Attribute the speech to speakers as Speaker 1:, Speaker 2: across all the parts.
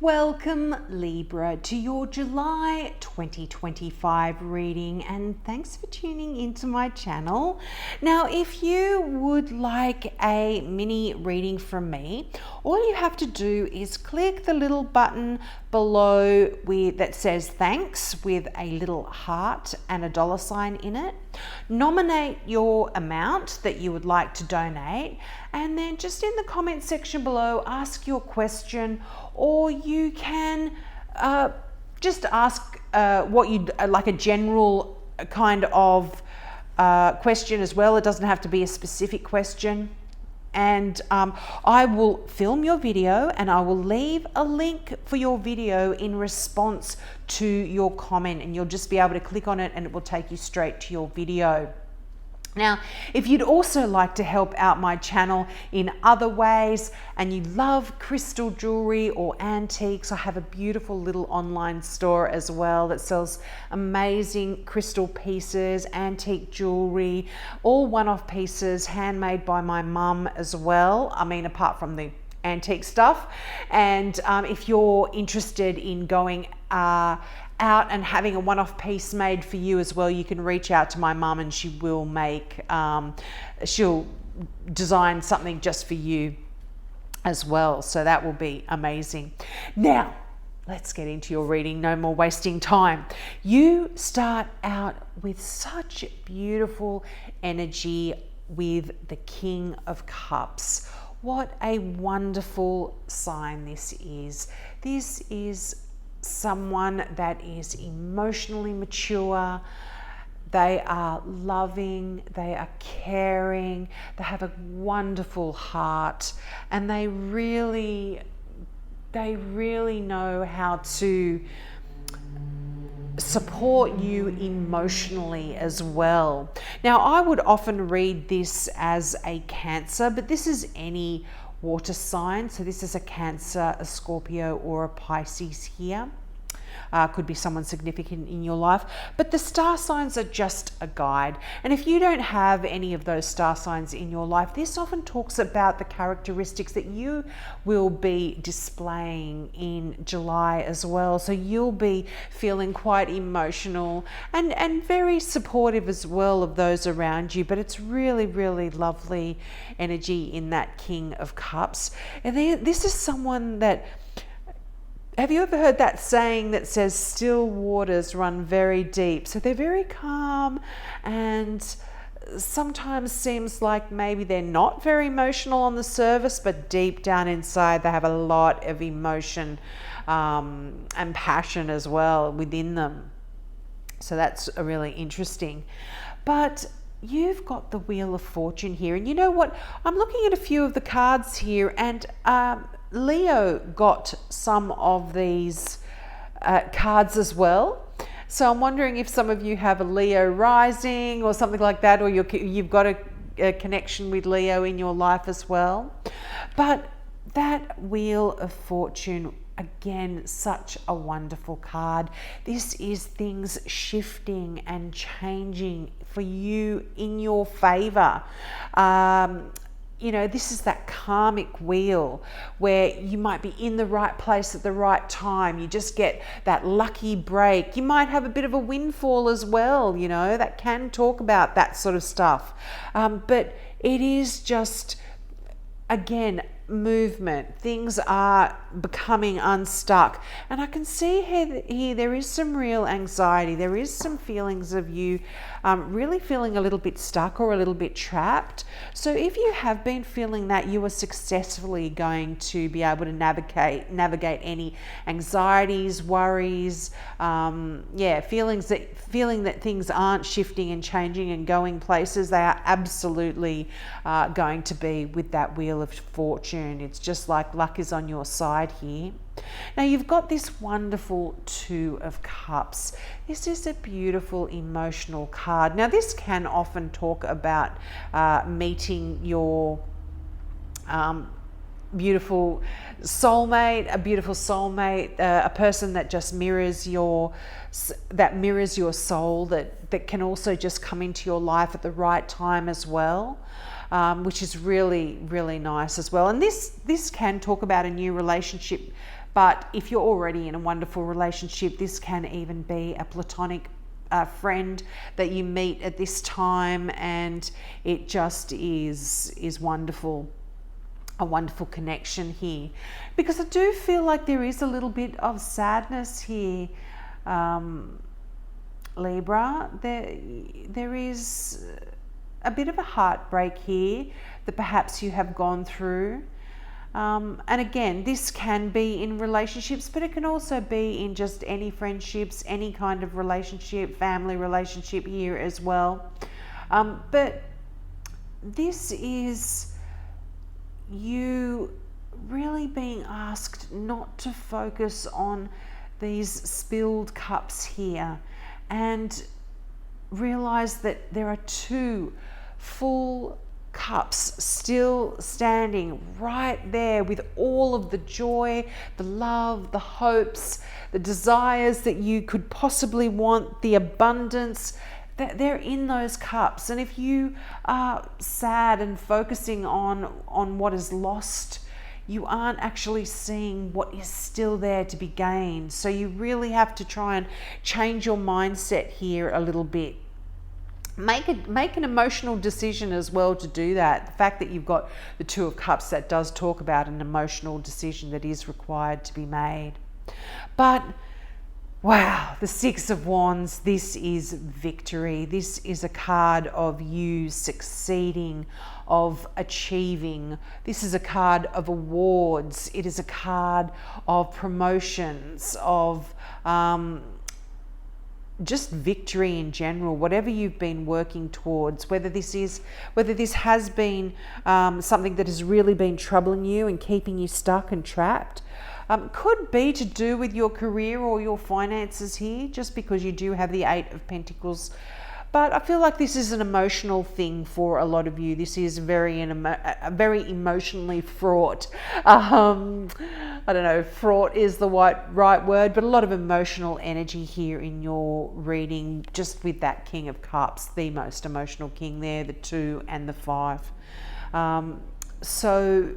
Speaker 1: Welcome Libra to your July 2025 reading, and thanks for tuning into my channel. Now, if you would like a mini reading from me, all you have to do is click the little button below that says thanks with a little heart and a $sign in it. Nominate your amount that you would like to donate, and then just in the comment section below ask your question, or you can just ask what you'd like, a general kind of question as well. It doesn't have to be a specific question. And I will film your video and I will leave a link for your video in response to your comment, and you'll just be able to click on it and it will take you straight to your video. Now, if you'd also like to help out my channel in other ways and you love crystal jewelry or antiques, I have a beautiful little online store as well that sells amazing crystal pieces, antique jewelry, all one-off pieces handmade by my mum as well. I mean, apart from the antique stuff. And if you're interested in going out and having a one-off piece made for you as well, you can reach out to my mum and she will she'll design something just for you as well. So that will be amazing. Now, let's get into your reading. No more wasting time. You start out with such beautiful energy with the King of Cups. What a wonderful sign this is. This is someone that is emotionally mature. They are loving, they are caring, they have a wonderful heart, and they really know how to support you emotionally as well. Now, I would often read this as a Cancer, but this is any water sign. So this is a Cancer, a Scorpio, or a Pisces here. Could be someone significant in your life, but the star signs are just a guide. And if you don't have any of those star signs in your life, this often talks about the characteristics that you will be displaying in July as well. So you'll be feeling quite emotional and very supportive as well of those around you, but it's really, really lovely energy in that King of Cups. And this is someone that, have you ever heard that saying that says still waters run very deep? So they're very calm, and sometimes seems like maybe they're not very emotional on the surface, but deep down inside they have a lot of emotion and passion as well within them. So that's really interesting. But you've got the Wheel of Fortune here, and you know what? I'm looking at a few of the cards here, and Leo got some of these cards as well. So I'm wondering if some of you have a Leo rising or something like that, or you've got a connection with Leo in your life as well. But that Wheel of Fortune, again, such a wonderful card. This is things shifting and changing for you in your favor. You know, this is that karmic wheel where you might be in the right place at the right time. You just get that lucky break. You might have a bit of a windfall as well, you know, that can talk about that sort of stuff. But it is just, again, movement. Things are becoming unstuck, and I can see here there is some real anxiety. There is some feelings of you really feeling a little bit stuck or a little bit trapped. So if you have been feeling that, you are successfully going to be able to navigate any anxieties, worries, feeling that things aren't shifting and changing and going places. They are absolutely going to be with that Wheel of Fortune. It's just like luck is on your side here. Now you've got this wonderful Two of Cups. This is a beautiful emotional card. Now this can often talk about meeting your beautiful soulmate, a person that just mirrors your soul, that can also just come into your life at the right time as well. Which is really, really nice as well. And this can talk about a new relationship But if you're already in a wonderful relationship, this can even be a platonic friend that you meet at this time, and it just is wonderful. A wonderful connection here, because I do feel like there is a little bit of sadness here, Libra. There is a bit of a heartbreak here that perhaps you have gone through. And again, this can be in relationships, but it can also be in just any friendships, any kind of relationship, family relationship here as well. But this is you really being asked not to focus on these spilled cups here, and realize that there are two full cups still standing right there with all of the joy, the love, the hopes, the desires that you could possibly want, the abundance that they're in those cups. And if you are sad and focusing on what is lost, you aren't actually seeing what is still there to be gained. So you really have to try and change your mindset here a little bit. Make an emotional decision as well to do that. The fact that you've got the Two of Cups, that does talk about an emotional decision that is required to be made. But wow, the Six of Wands, this is victory. This is a card of you succeeding, of achieving. This is a card of awards. It is a card of promotions, of just victory in general, whatever you've been working towards, whether this has been something that has really been troubling you and keeping you stuck and trapped. Could be to do with your career or your finances here, just because you do have the Eight of Pentacles. But I feel like this is an emotional thing for a lot of you. This is very emotionally fraught. I don't know if fraught is the right word, but a lot of emotional energy here in your reading, just with that King of Cups, the most emotional king there, the 2 and the 5. So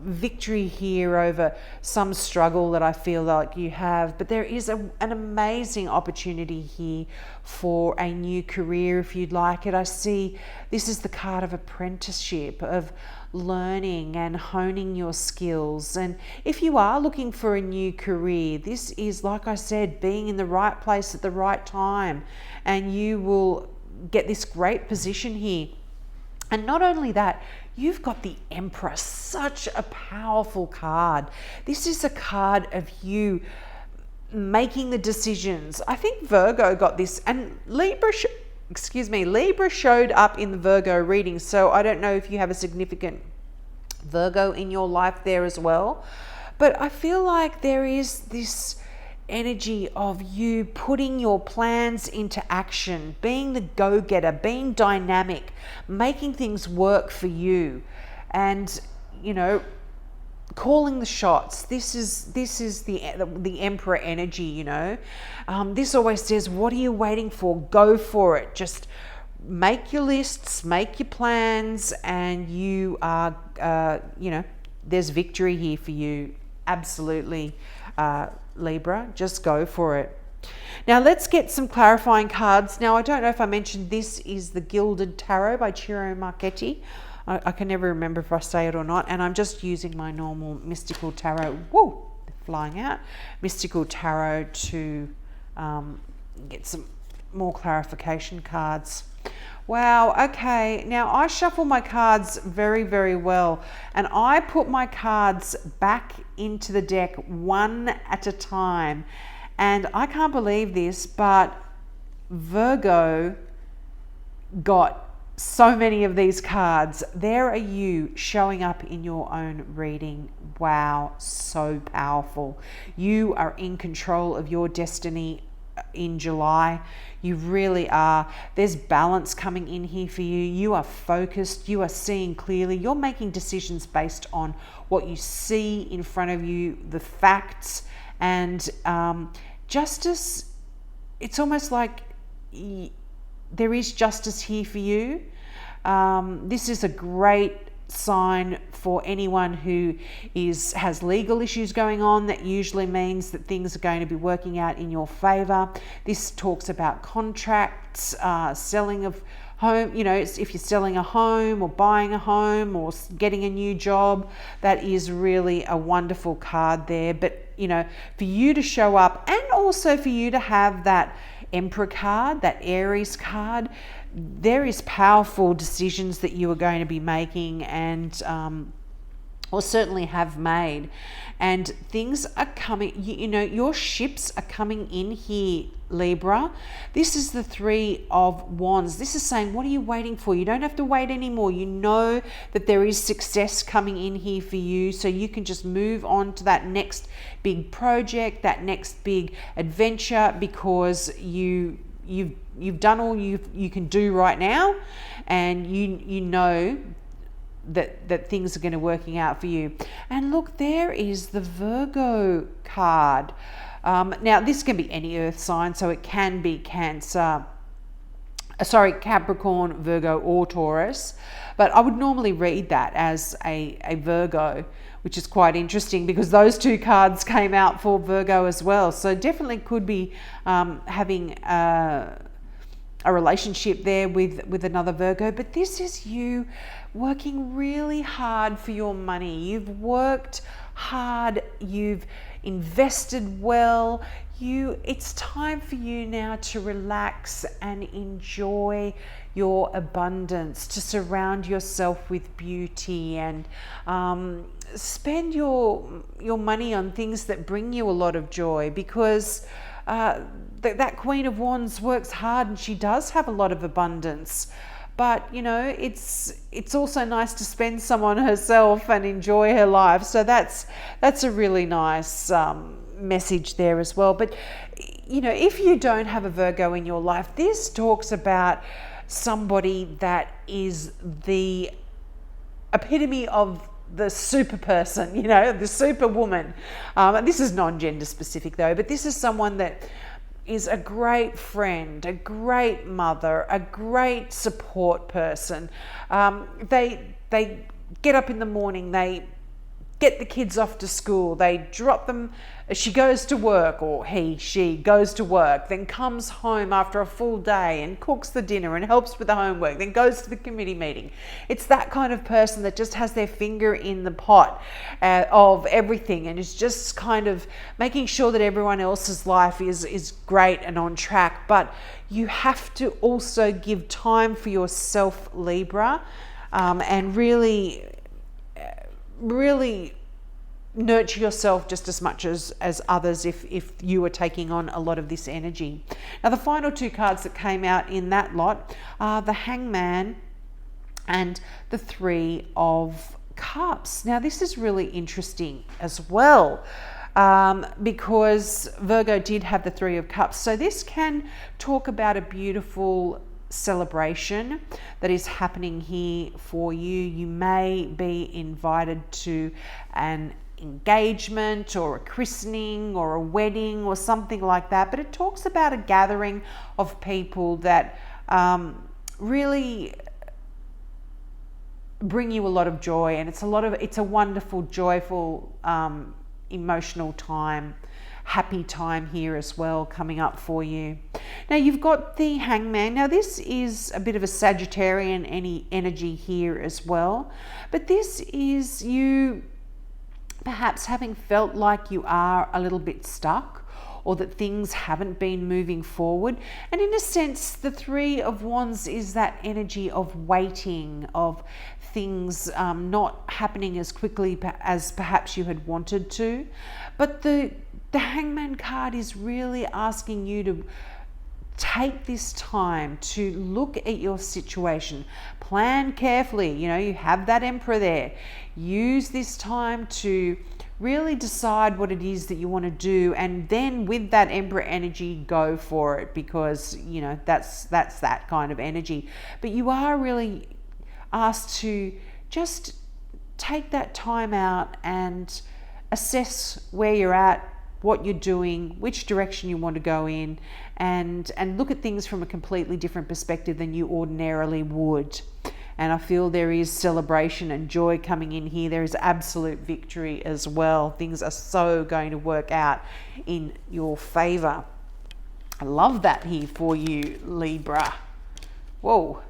Speaker 1: victory here over some struggle that I feel like you have, but there is an amazing opportunity here for a new career if you'd like it. I see this is the card of apprenticeship, of learning and honing your skills. And if you are looking for a new career, this is, like I said, being in the right place at the right time, and you will get this great position here. And not only that, you've got the Empress, such a powerful card. This is a card of you making the decisions. I think Virgo got this, and Libra showed up in the Virgo reading. So I don't know if you have a significant Virgo in your life there as well. But I feel like there is this energy of you putting your plans into action, being the go-getter, being dynamic, making things work for you, and calling the shots. This is the Emperor energy. This always says, what are you waiting for? Go for it. Just make your lists, make your plans, and you are there's victory here for you. Absolutely. Libra, just go for it. Now let's get some clarifying cards. Now I don't know if I mentioned this is the Gilded Tarot by Ciro Marchetti. I can never remember if I say it or not, and I'm just using my normal Mystical Tarot. Woo, flying out. Mystical Tarot to get some more clarification cards. Wow, okay, now I shuffle my cards very, very well, and I put my cards back into the deck one at a time, and I can't believe this, but Virgo got so many of these cards. There are you showing up in your own reading. Wow, so powerful. You are in control of your destiny in July. You really are. There's balance coming in here for you. You are focused. You are seeing clearly. You're making decisions based on what you see in front of you, the facts, and justice. It's almost like there is justice here for you. This is a great sign for anyone who has legal issues going on. That usually means that things are going to be working out in your favor. This talks about contracts, selling of home, if you're selling a home or buying a home or getting a new job. That is really a wonderful card there. But for you to show up, and also for you to have that Emperor card, that Aries card, there is powerful decisions that you are going to be making, and or certainly have made, and things are coming. Your ships are coming in here, Libra. This is the Three of Wands. This is saying, what are you waiting for? You don't have to wait anymore. You know that there is success coming in here for you, so you can just move on to that next big project, that next big adventure, because you've done all you can do right now, and you know that things are going to working out for you. And look, there is the Virgo card. Now this can be any earth sign, so it can be Capricorn, Virgo, or Taurus, but I would normally read that as a Virgo, which is quite interesting because those two cards came out for Virgo as well. So definitely could be having a relationship there with another Virgo. But this is you working really hard for your money. You've worked hard, you've invested well. It's time for you now to relax and enjoy your abundance, to surround yourself with beauty, and spend your money on things that bring you a lot of joy, because that Queen of Wands works hard and she does have a lot of abundance. But it's also nice to spend some on herself and enjoy her life. So that's a really nice message there as well. But if you don't have a Virgo in your life, this talks about somebody that is the epitome of the super person, the super woman. This is non-gender specific though, but this is someone that is a great friend, a great mother, a great support person. They get up in the morning, they get the kids off to school, they drop them, she goes to work, or she goes to work, then comes home after a full day and cooks the dinner and helps with the homework, then goes to the committee meeting. It's that kind of person that just has their finger in the pot of everything, and is just kind of making sure that everyone else's life is great and on track. But you have to also give time for yourself, Libra, and really nurture yourself just as much as others if you are taking on a lot of this energy. Now the final two cards that came out in that lot are the Hangman and the Three of Cups. Now this is really interesting as well, because Virgo did have the Three of Cups. So this can talk about a beautiful celebration that is happening here for you. You may be invited to an engagement or a christening or a wedding or something like that, but it talks about a gathering of people that really bring you a lot of joy, and it's a wonderful, joyful, emotional time, happy time here as well coming up for you. Now you've got the Hangman. Now this is a bit of a Sagittarian energy here as well, but this is you perhaps having felt like you are a little bit stuck, or that things haven't been moving forward. And in a sense, the Three of Wands is that energy of waiting, of things not happening as quickly as perhaps you had wanted to. But the Hangman card is really asking you to take this time to look at your situation, plan carefully. You have that Emperor there. Use this time to really decide what it is that you want to do, and then with that Emperor energy, go for it, because that's that kind of energy. But you are really asked to just take that time out and assess where you're at, what you're doing, which direction you want to go in, and look at things from a completely different perspective than you ordinarily would. And I feel there is celebration and joy coming in here. There is absolute victory as well. Things are so going to work out in your favor. I love that here for you, Libra. Whoa.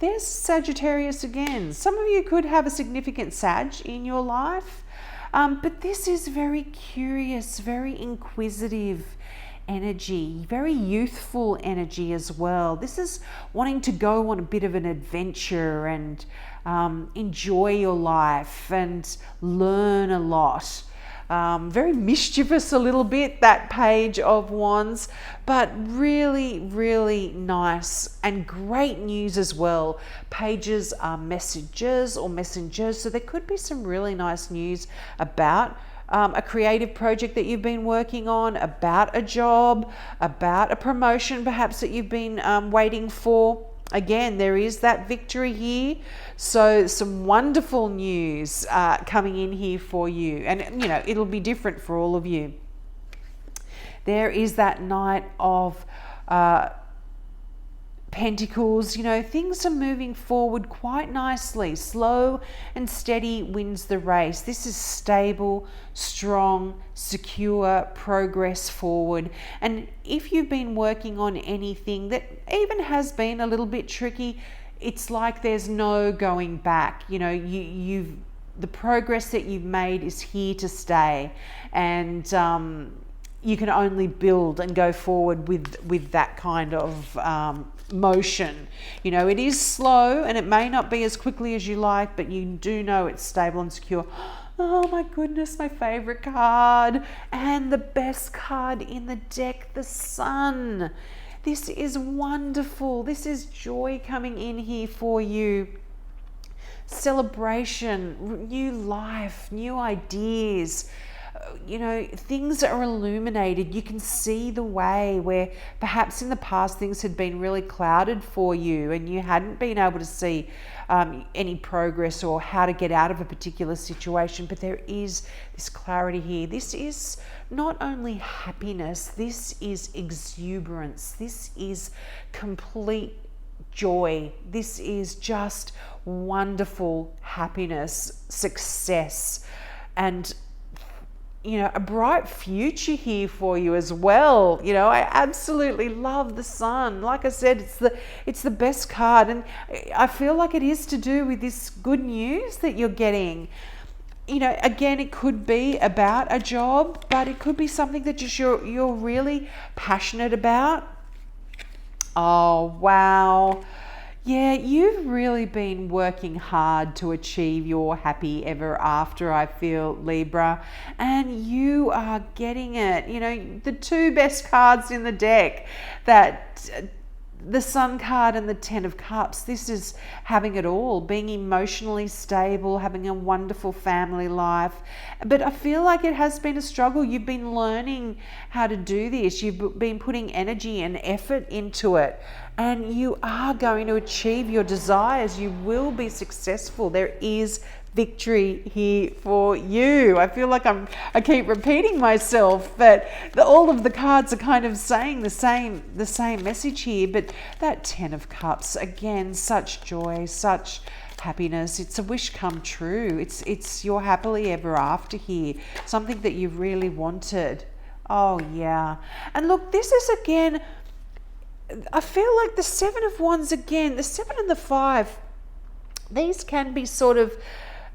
Speaker 1: There's Sagittarius again. Some of you could have a significant Sag in your life, but this is very curious, very inquisitive energy, very youthful energy as well. This is wanting to go on a bit of an adventure and enjoy your life and learn a lot. Very mischievous a little bit, that Page of Wands, but really, really nice and great news as well. Pages are messages or messengers, so there could be some really nice news about a creative project that you've been working on, about a job, about a promotion perhaps that you've been waiting for. Again, there is that victory here. So some wonderful news coming in here for you. And, you know, it'll be different for all of you. There is that Knight of Pentacles. You know, things are moving forward quite nicely. Slow and steady wins the race. This is stable, strong, secure progress forward. And if you've been working on anything that even has been a little bit tricky, it's like there's no going back. You know, the progress that you've made is here to stay, and you can only build and go forward with that kind of motion. You know, it is slow and it may not be as quickly as you like, but you do know it's stable and secure. Oh my goodness, my favorite card and the best card in the deck, the Sun. This is wonderful. This is joy coming in here for you. Celebration, new life, new ideas. You know, things are illuminated. You can see the way where perhaps in the past things had been really clouded for you and you hadn't been able to see any progress or how to get out of a particular situation. But there is this clarity here. This is not only happiness, this is exuberance. This is complete joy. This is just wonderful happiness, success, and you know, a bright future here for you as well. You know, I absolutely love the Sun. Like I said, it's the best card, and I feel like it is to do with this good news that you're getting. You know, again, it could be about a job, but it could be something that just you're really passionate about. Oh, wow. Yeah, you've really been working hard to achieve your happy ever after, I feel, Libra, and you are getting it. You know, the two best cards in the deck, that the Sun card and the Ten of Cups, this is having it all, being emotionally stable, having a wonderful family life. But I feel like it has been a struggle. You've been learning how to do this. You've been putting energy and effort into it, and you are going to achieve your desires. You will be successful. There is victory here for you. I feel like I keep repeating myself, but all of the cards are kind of saying the same message here. But that Ten of Cups, again, such joy, such happiness. It's a wish come true. It's your happily ever after here, something that you really wanted. Oh yeah. And look, this is again, I feel like the Seven of Wands again, the 7 and the 5, these can be sort of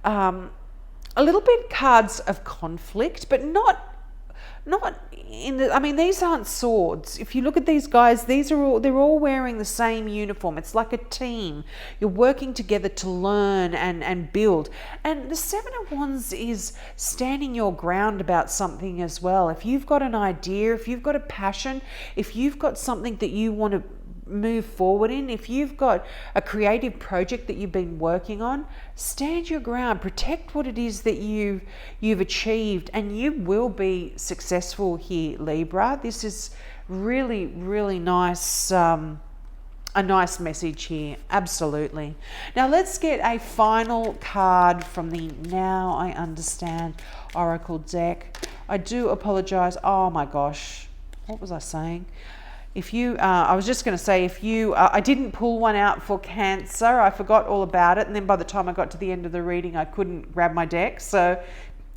Speaker 1: a little bit cards of conflict, but not in the, I mean, these aren't swords. If you look at these guys, they're all wearing the same uniform. It's like a team. You're working together to learn and build. And the Seven of Wands is standing your ground about something as well. If you've got an idea, if you've got a passion, if you've got something that you want to move forward in, if you've got a creative project that you've been working on, stand your ground, protect what it is that you've achieved, and you will be successful here, Libra. This is really, really nice, a nice message here. Absolutely. Now let's get a final card from the Now I Understand Oracle deck. I do apologize. Oh my gosh, what was I saying? If you, I was just going to say, if you, I didn't pull one out for Cancer. I forgot all about it. And then by the time I got to the end of the reading, I couldn't grab my deck. So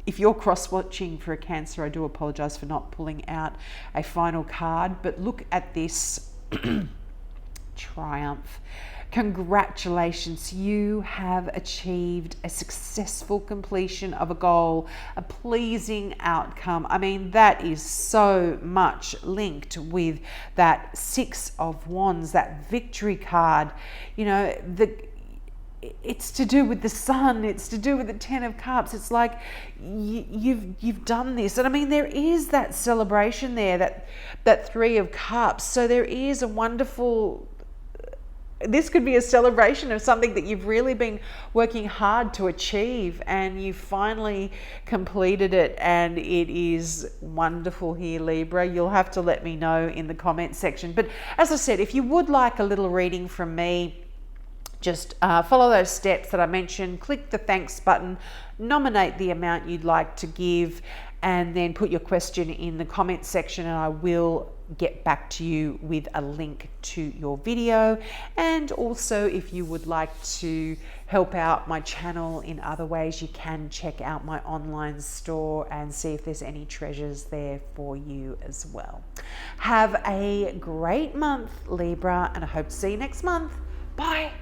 Speaker 1: if you're cross-watching for a Cancer, I do apologise for not pulling out a final card. But look at this triumph. Congratulations, you have achieved a successful completion of a goal, a pleasing outcome. I mean, that is so much linked with that Six of Wands, that victory card. You know, it's to do with the Sun, it's to do with the Ten of Cups. It's like you've done this. And I mean, there is that celebration there, that Three of Cups. So there is a wonderful, this could be a celebration of something that you've really been working hard to achieve, and you finally completed it, and it is wonderful here, Libra. You'll have to let me know in the comment section. But as I said, if you would like a little reading from me, just follow those steps that I mentioned. Click the thanks button, nominate the amount you'd like to give, and then put your question in the comment section, and I will get back to you with a link to your video. And also, if you would like to help out my channel in other ways, you can check out my online store and see if there's any treasures there for you as well. Have a great month, Libra, and I hope to see you next month. Bye.